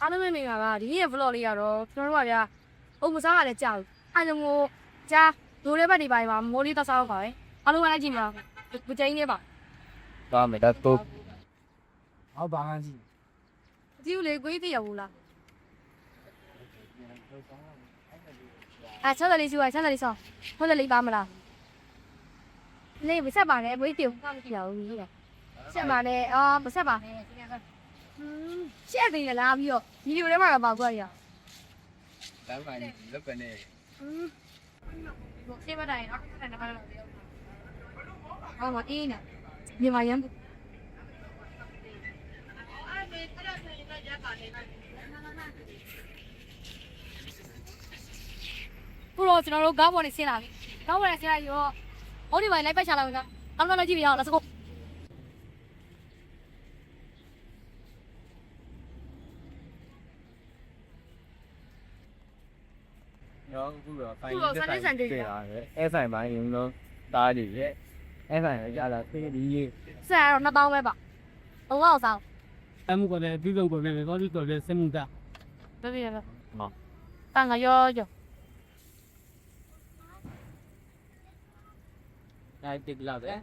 အားလုံးပဲမင်္ဂလာပါဒီနေ့ရဲ့ vlog လေးကတော့ကျွန်တော်တို့ကဗျာအုံမစားရတဲ့ကြောက်အဲ့ဒါမျိုးကြာဒိုးတဲ့ဘက်တွေပိုင်းမှာမိုးလေးတောက်စားတော့ပါပဲအားလုံးကလည်းကြည့်မှာမကြိုင်းနေပါ သွားမယ်တော့တော့ 好吧，安静。 ဒီဦးလေးကိုကြီးသိရဘူးလားဆက်တယ်လေးရှိုးဆက်တယ်လေးဆောင်းဟုတ်တယ်လေးပါမလားလေးမဆက်ပါနဲ့ကိုကြီးပြုံကောက်ကြည့်ရအောင်ကြီးဆက်ပါနဲ့မဆက်ပါနဲ့ရှက်သေးရလားပြီးတော့ဗီဒီယိုထဲမှာတော့ပေါက်သွားရ လမ်းပိုင်းလောက်ကနေ ရှင်းမတိုင်းအောက်ကနေနံပါတ်လောက်ပြောဟောမအေးနေမြန်မာရန်不如ကျွန်တော်တို့ကားပေါ်နေဆင်းလာပြီကားပေါ်နေဆင်းလာရောဟောဒီမှာလိုက်ပတ်ချလာမှာအောင်းတော့ကြည့်ပြရအောင် let's go ရောအခုတော့ဆိုင်တွေ့လာတယ်အဲဆိုင်ပိုင်းရုံလုံးတားနေရဲ့အဲဆိုင်လည်းကြာလာသေးဒီကြီး ဆက်ရတော့2000ပဲပါဘုံလောက်ဆောင် 咱们过来，比如过来，老李过来，什么的？ ပြပြပြ ဟော တန်ကရောရော နိုင်တက်လာတယ်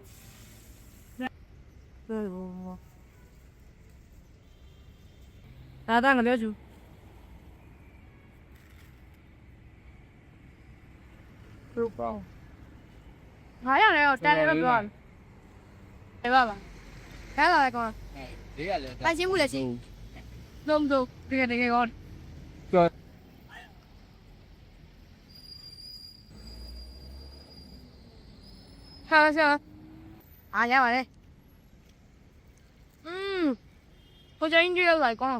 ဒါတန်ကပြောချူဘယ်ပေါ့ငါရတယ်တော့တန်တယ်တော့ပြောတယ်ပါပါခဲလာလိုက်ကော ဒီကလည်း ပိုင်ချင်းမှုလည်းချင်းလုံးလုံးတကယ်ကော ပြော ဟာရှာအားရပါလေကိုကျင်းကြီးရောက်လိုက်ကော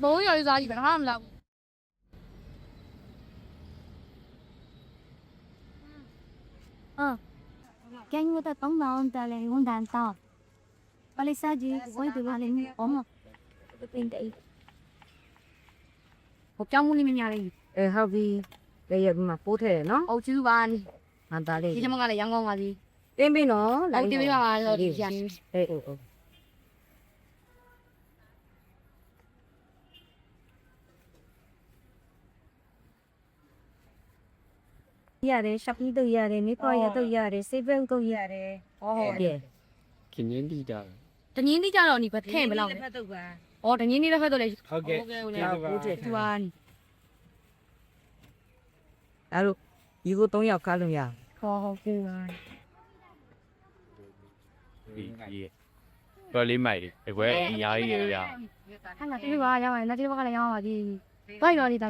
ဘုံရည်စားကြီးဘာမှမလုပ်干我的东南的嘞，我难到。把你杀鸡，我对把你我么，都变得。 ဟိုပြောင်းမှုလေးမများလေး အဲဟုတ်ပြီလေရမှာပိုးထဲတယ်နော် အုတ်ကျူပါနေ ငါသားလေး ဒီချမကလည်းရန်ကုန်ပါစီ တင်းပြီနော် ဟုတ်တင်ပြပါတော့ဒီရန် အေးဟုတ်ရတယ်ရှော့ပီးတို့ရတယ်မိခွာရတို့ရတယ်စေးဘုံတို့ရတယ်ဟောဟုတ်တယ် ခင်းရင်းတီးတာ တငင်းတိကြတော့ဒီဘက်ထဲမလောက် ဖတ်တော့ပါ ဩတငင်းတိတစ်ဖက်တော့လေ ဟုတ်ကဲ့ ပိုးထဲ သူပါနေ အဲ့လိုဒီကို3ယောက်ခါလို့ရ ဟောဟုတ်ကဲ့ပါ ဒီတော်လေးမိုက်ဒီကွယ်အများကြီးရရ ဟာလာတိပါရပါနဲ့တိဘက်ကလည်းရအောင်ပါဒီဘိုက်တော့ဒီတာ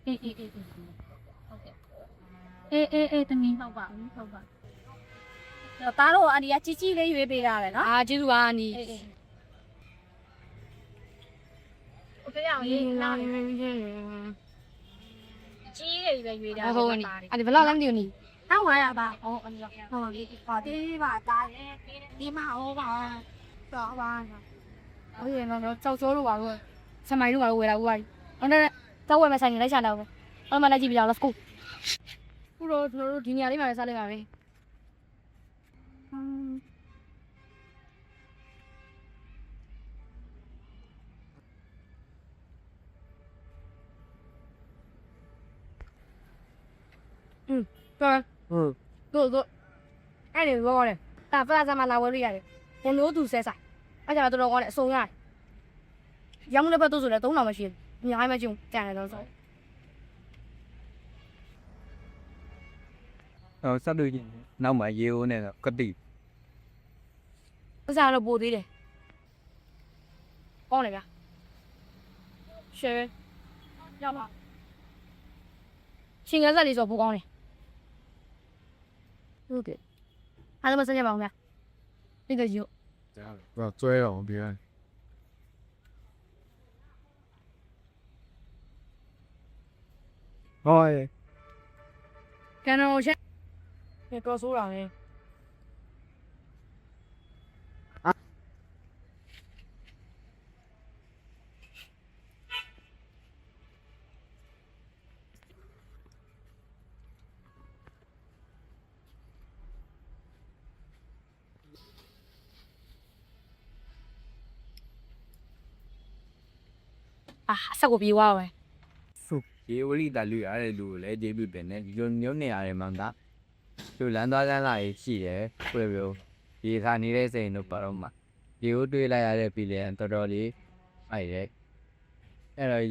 အေးတမင်းဟုတ်ပါဟုတ်ပါ တားတော့အန်ဒီကជីជីလေးရွေးပေးရတယ်နော်အာကျေးဇူးပါအန်ဒီ โอเคအောင်ရေးလာကြီးတွေပဲရွေးတာ ဟုတ်ဟုတ်အန်ဒီဘယ်လောက်လဲမသိဘူးနီ အောက်900ပါဟောအန်ဒီဟောဒီပါတေးပါတားတယ်ဒီမှာဟောပါတော့ပါ ဟုတ်ရဲ့နော်ကြောက်စိုးလို့ပါလို့ဆမိုင်းတို့ကတော့ဝယ်တာဦးပါဟုတ်တယ်တော့ဝယ်မဆိုင်နေလိုက်ချတာပဲအဲ့မှာလိုက်ကြည့်ပြအောင် let's go ခုတော့ကျွန်တော်တို့ဒီနေရာလေးမှာပဲစားလိုက်ပါမယ်တော် ဟုတ် တို့အဲ့ဒီဘောတယ်ဒါဖလာစားမလာဝယ်လို့ရတယ်ဘုံမျိုးသူဆဲဆိုင်အဲ့ကြမှာတော်တော်ကောင်းတယ်အစုံရတယ်ရောင်းလည်းပဲတို့ဆိုလည်း3000မရှိဘူးအများကြီးမကျုံကြံတယ်တော့ဆို ဟောဆက်လို့ရင်နောက်မှရေအိုးနဲ့ကတိ ဥစားတော့ပို့သေးတယ်ကောင်းတယ်ဗျာရှယ်ရပါရှင်ကစားလေးဆိုပို့ကောင်းတယ်ဟုတ်ကဲ့အားလုံးမစကြပါဘူးဗျာဒီကယူ 不要追了，我别。 ဟောရေ ကန်တော်ချက်တော်ဆိုးတာလေ ဆက်ကိုပြေးသွားပဲ ဒီဝလိတလူရတဲ့လူကိုလည်းဒေးပြီးပဲနဲ့ဒီလိုမျိုးနေရတယ်မှန်တာသူလမ်းသွားလမ်းလာရေးရှိတယ်ဘယ်လိုဒီခါနေတဲ့စိန်တို့ပါတော့မှဒီကိုတွေးလိုက်ရတဲ့ပြည်လဲတော်တော်လေးအိုက်တယ်အဲ့တော့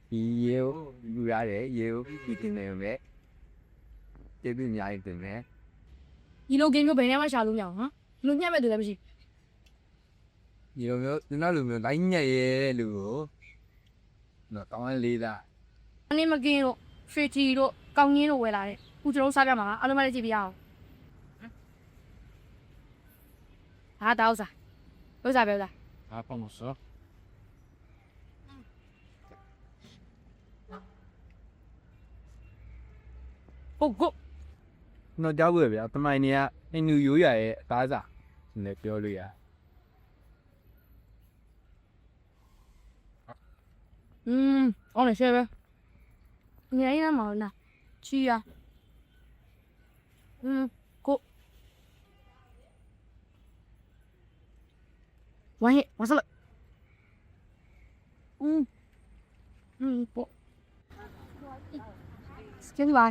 ဒီရေကိုယူရတယ်ရေကိုပြီးတင်နေပဲဒေးပြီးအများကြီးတင်တယ် ဒီလိုဂိမ်းမျိုးဘယ်နဲ့မှရှာလို့မရအောင်ဟမ်လူညက်မဲ့သူလည်းမရှိ ဒီလိုမျိုးဒီနောက်လိုမျိုးလိုက်ညက်ရဲတဲ့လူကိုတော့တောင်းလေးလား အနေမကင်းတို့ဖရီတီတို့ကောင်းငင်းတို့ဝယ်လာတဲ့ခုကျွန်တော်စားပြမှာအားလုံးမလည်းကြည့်ပြရအောင်ဟာတောက်စားဥစားပဲဥစား 啊，帮我说。 ဟုတ်ကို တော့ကြောက်ဘူးဗျာတမိုင်နေကအင်နူရိုးရရဲ့အသားစားလည်းပြောလို့ရ အော်နေရှယ်ပဲငယ်ရမ်းမောင်နာချီရကိုဝိုင်းဝါစလပေါ့စကင်ပါ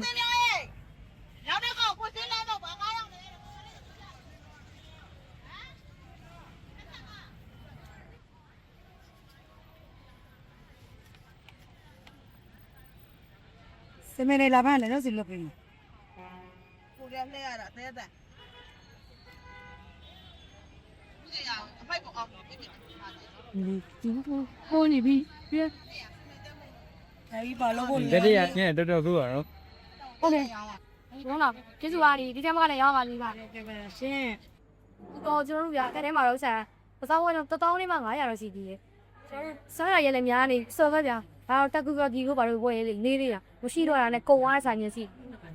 စမနေလာပါနဲ့တော့စီလုပ်ပြီ ကိုရလှည့်ရတာတဲတဲ့ဒီရအောင်အဖိုက်ပေါ်အောင်ပြပြထားတယ် ဟိုနေပြီပြ အဲဒီပါလို့ကို တတိယညက်တော်တော်ဆိုးရနော် ဟုတ်တယ်ရောလားကျေးဇူးပါဒီကျမ်းမကလည်းရောင်းပါလိမ့်ပါ ရှင်း တော့ကျွန်တော်တို့ကအဲ့ထဲမှာတော့ဆန်ပစောင်းဝဲတော့1000လေးမှ900တော့ရှိသေးတယ်ကျွန်တော်စားရရဲလည်းများနေစော်ပဲဗျာဒါတော့တက်ကူကဒီကိုဘာလို့ဝဲလေနေသေးတာမရှိတော့တာနဲ့ကုံသွားတဲ့ဆိုင်ရစီ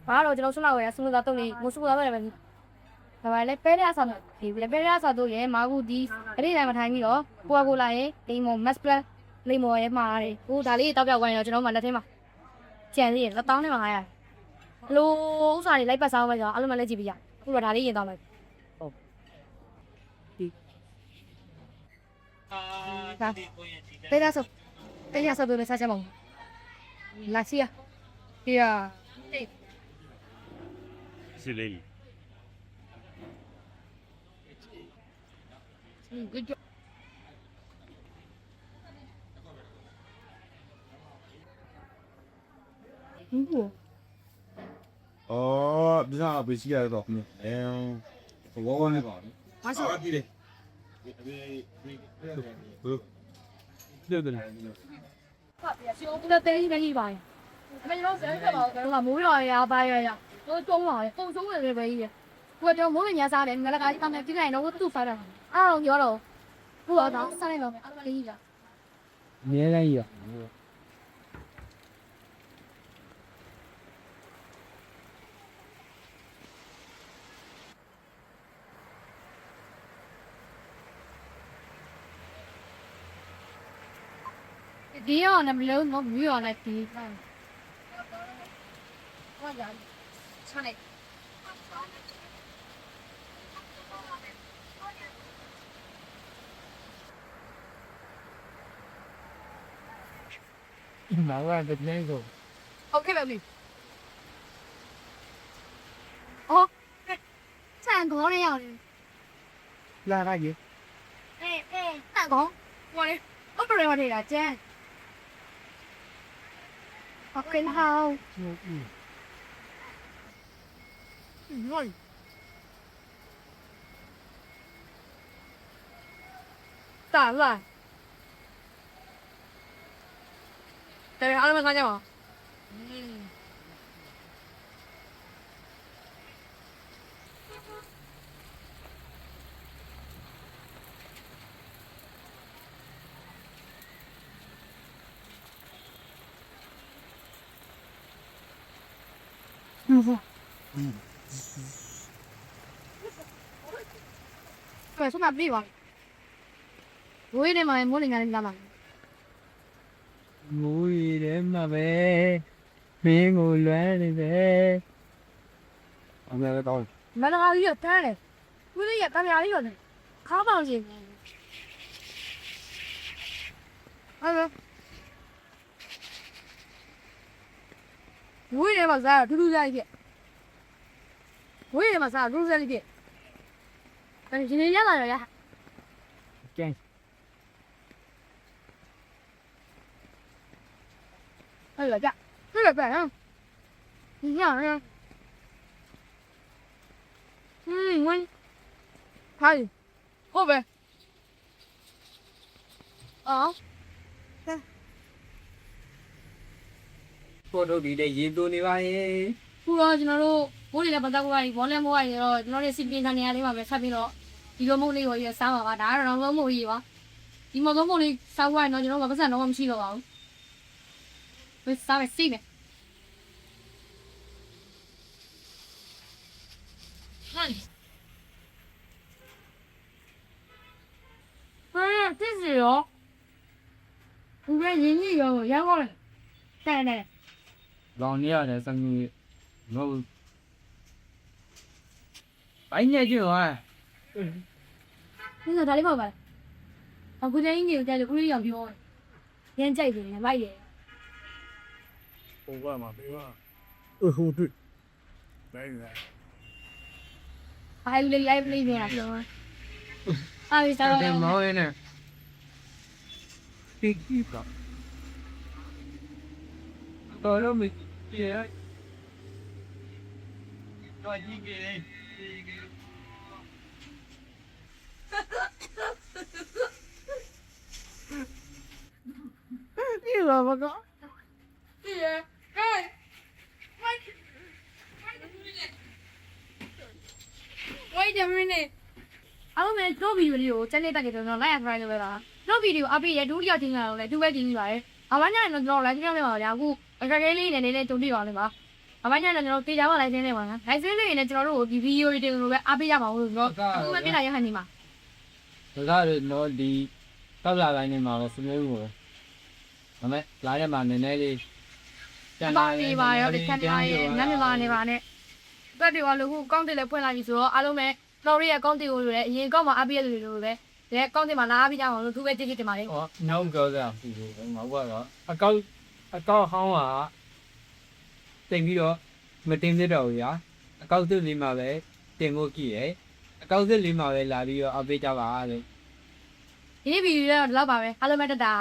ဘာတော့ကျွန်တော်ဆွလာဝဲဆွလာတော့နေမဆွလာပဲပဲဒါပါလေပဲရဆောင်းဒီလေပဲရဆောင်းတို့ရဲ့မာကူဒီအဲ့ဒီတိုင်းမှာထိုင်ပြီးတော့ကိုလာရဲ့လိမ္မော်မတ်ပလတ်လိမ္မော်ရဲ့မှားတယ်ဟိုဒါလေးတောက်ပြောက်ဝိုင်းတော့ကျွန်တော်မှလက်ထဲမှာကြံသေးတယ်1000နဲ့မှ900လိုဥစားတွေလိုက်ပတ်စားပဲဆိုတော့အဲ့လိုမှလက်ကြည့်ပြရခုတော့ဒါလေးရင်တော့မယ် pedazo de mensaje mon la cia ya 是嘞。 good job 哦，别啥不起来了，我那个，马上啊，对嘞，对对。 这等一个一百没有谁个吧我没有呀白呀我中了后中了这边我就没人家啥的我那个他们进来了我都发了啊有了我到上来了可以了 အများကြီးရ ဒီရောလည်းမလုံးမမြူရောလည်းဒီဟုတ်ကြချလိုက် 哪个在那个？ ဟုတ်ကဲ့ပါမင်းအော်ဆန်ကောလေးရောက်တယ် 哪个爷？ဆန်ကောဟိုလေဥပဒေဝနေတာကျန်ဟုတ်ကဲ့ဟောင်းတာလာတယ်အားလုံးမစားကြပါ Pues una viva. Voy de más muy en la mano. ငိုရတဲ့မှာပဲမင်းကိုလွမ်းနေပဲ 俺那个到， 没那个月干嘞，我这也干啥月呢？卡棒去。哎呦， ဝေးတယ်မှာစားတာထူးထူးခြားခြားဖြစ်ဝေးတယ်မှာစားတာထူးထူးခြားခြားဖြစ်ဒါရှင်နေရလာရ ကဲ အဲ့လာကြအဲ့လာပဲဟမ်ညရဝင်းဟာဟုတ်ပဲအော် ပို့တော့ဒီလေရင်သွနေပါရဲ့ ခုတော့ကျွန်တော်တို့မိုးလေးနဲ့ပတ်သက်ကိုဘောလဲမိုးရတော့ကျွန်တော်တို့စီပင်ဌာနေရာလေးမှာပဲဆက်ပြီးတော့ဒီလိုမိုးလေးကိုရစားပါပါဒါကတော့တော့မိုးကြီးပါဒီမိုးမိုးလေးစားသွားရင်တော့ကျွန်တော်ကပတ်စံတော့မရှိတော့ပါဘူးဘယ်စားမစီးမယ်ဟန်这是哟，我们人家有阳光的，对对。 လောင်နေရတယ်စံကြီးငို့ဘိုင်းနေကြွား 你说他的宝贝，我不在印尼在这屋里养膘，连在这里买的， ဟိုကမှာပြောဟိုတွေ့ဘယ်လဲ 还有来那边啊，是吗？啊，为啥？ တယ်မောင်းရင်းနဲ့တိတိကတော်လို့မပြေတော့ကြီးကြီး 你怎么搞？姐，哎，我一点没呢。အားလုံးပဲတို့ဗီဒီယိုလေးကိုစနေတက်ကြတော့ like and subscribe လုပ်ပေးပါတို့ဗီဒီယိုအပိရဲ့ဒုတိယတင်လာတော့လေသူပဲတင်နေပါတယ်အပိုင်းညနေတော့ like ကြောင်းနေပါဗျာအခုအခက်အခဲလေးနဲ့နေတုံ့ပြပါလိမ့်ပါအပိုင်းညနေတော့တေချာမ like တင်နေပါလား like တင်နေရင်ကျွန်တော်တို့ဒီဗီဒီယိုတွေတင်လို့ပဲအားပေးရပါဦးလို့တော့အခုမှပြလာရဟန်နေမှာ ဒါကတော့ဒီတောက်လာတိုင်းနေမှာပဲစမျိုးကိုဒါမဲ့လာရမှာနည်းနည်းလေး ပါနေပါရောဒီချက်နေရညနေပါနေပါနဲ့တက်တယ်ကလို့ခုကောင်းတယ်လည်းဖွင့်လာပြီဆိုတော့အားလုံးပဲတော်ရီရဲ့ကောင်းတယ်ကိုလည်းအရင်ကောင်းမှအားပေးရတယ်လို့လည်းဒီကောင်းတယ်မှာလာအားပေးကြအောင်လို့သူပဲကြည့်ကြည့်တင်ပါလေ ဟောနှောင်းပြောကြပြီမဟုတ်တော့အကောက်ဟောင်းကတင်ပြီးတော့မတင်သေးတော့ဘူးညာအကောက်သစ်လေးမှာပဲတင်ဖို့ကြည့်ရအကောက်သစ်လေးမှာပဲလာပြီးတော့အပေးကြပါလေ ဒီနေ့ဗီဒီယိုကတော့ဒီလောက်ပါပဲအားလုံးပဲတက်တာ